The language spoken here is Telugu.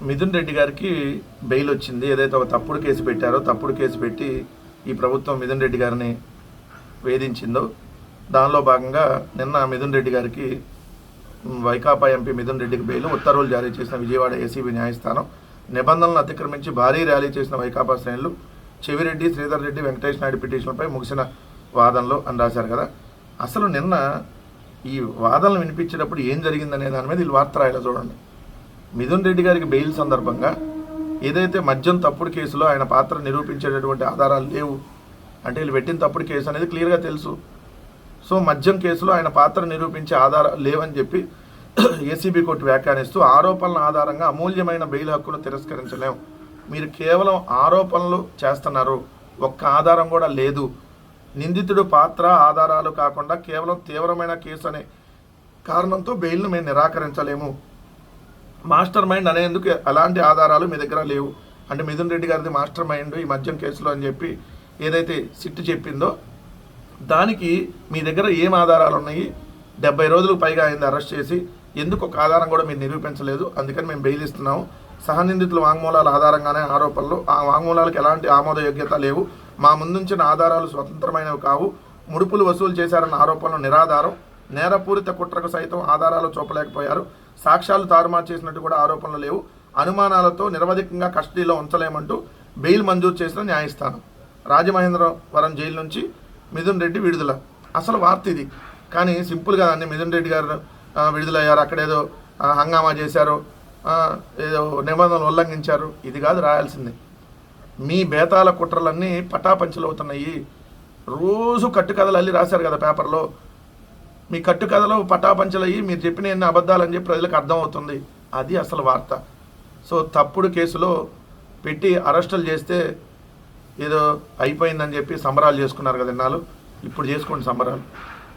మిథున్ రెడ్డి గారికి బెయిల్ వచ్చింది. ఏదైతే ఒక తప్పుడు కేసు పెట్టారో, తప్పుడు కేసు పెట్టి ఈ ప్రభుత్వం మిథున్ రెడ్డి గారిని వేధించిందో దానిలో భాగంగా నిన్న మిథున్ రెడ్డి గారికి వైకాపా ఎంపీ మిథున్ రెడ్డికి బెయిల్ ఉత్తర్వులు జారీ చేసిన విజయవాడ ఏసీబీ న్యాయస్థానం నిబంధనలను అతిక్రమించి భారీ ర్యాలీ చేసిన వైకాపా శ్రేణులు చెవిరెడ్డి, శ్రీధర్ రెడ్డి, వెంకటేష్ నాయుడు పిటిషన్లపై ముగిసిన వాదనలు అని రాశారు కదా. అసలు నిన్న ఈ వాదనలు వినిపించేటప్పుడు ఏం జరిగిందనే దాని మీద వీళ్ళు వార్త రాయాలి. చూడండి, మిథున్ రెడ్డి గారికి బెయిల్ సందర్భంగా ఏదైతే మద్యం తప్పుడు కేసులో ఆయన పాత్ర నిరూపించేటటువంటి ఆధారాలు లేవు అంటే వీళ్ళు పెట్టిన తప్పుడు కేసు అనేది క్లియర్గా తెలుసు. సో మద్యం కేసులో ఆయన పాత్ర నిరూపించే ఆధారాలు లేవని చెప్పి ఏసీబీ కోర్టు వ్యాఖ్యానిస్తూ ఆరోపణల ఆధారంగా అమూల్యమైన బెయిల్ హక్కును తిరస్కరించలేము, మీరు కేవలం ఆరోపణలు చేస్తున్నారు, ఒక్క ఆధారం కూడా లేదు, నిందితుడు పాత్ర ఆధారాలు కాకుండా కేవలం తీవ్రమైన కేసు అనే కారణంతో బెయిల్ను మేము నిరాకరించలేము, మాస్టర్ మైండ్ అనేందుకు అలాంటి ఆధారాలు మీ దగ్గర లేవు. అంటే మిథున్ రెడ్డి గారిది మాస్టర్ మైండ్ ఈ మద్యం కేసులో అని చెప్పి ఏదైతే సిట్ చెప్పిందో దానికి మీ దగ్గర ఏం ఆధారాలు ఉన్నాయి, 70 రోజులకు పైగా అయింది అరెస్ట్ చేసి, ఎందుకు ఒక ఆధారం కూడా మీరు నిరూపించలేదు, అందుకని మేము బెయిల్ ఇస్తున్నాము, సహనిందితుల వాంగ్మూలాల ఆధారంగానే ఆరోపణలు, ఆ వాంగ్మూలాలకు ఎలాంటి ఆమోదయోగ్యత లేవు, మా ముందుంచిన ఆధారాలు స్వతంత్రమైనవి కావు, ముడుపులు వసూలు చేశారన్న ఆరోపణలు నిరాధారం, నేరపూరిత కుట్రకు సైతం ఆధారాలు చూపలేకపోయారు, సాక్ష్యాలు తారుమారు చేసినట్టు కూడా ఆరోపణలు లేవు, అనుమానాలతో నిరవధికంగా కస్టడీలో ఉంచలేమంటూ బెయిల్ మంజూరు చేసిన న్యాయస్థానం. రాజమహేంద్రవరం జైలు నుంచి మిథున్ రెడ్డి విడుదల. అసలు వార్త ఇది. కానీ సింపుల్గా అన్ని మిథున్ రెడ్డి గారు విడుదలయ్యారు, అక్కడేదో హంగామా చేశారు, ఏదో నిబంధనలు ఉల్లంఘించారు, ఇది కాదు రాయాల్సింది. మీ బేతాల కుట్రలన్నీ పటాపంచలు అవుతున్నాయి. రోజు కట్టుకథలు అల్లి రాశారు కదా పేపర్లో, మీ కట్టుకథలో పటాపంచలయ్యి మీరు చెప్పిన ఎన్ని అబద్ధాలని చెప్పి ప్రజలకు అర్థమవుతుంది. అది అసలు వార్త. సో తప్పుడు కేసులో పెట్టి అరెస్టులు చేస్తే ఏదో అయిపోయిందని చెప్పి సంబరాలు చేసుకున్నారు కదా ఇన్నాళ్ళు, ఇప్పుడు చేసుకోండి సంబరాలు.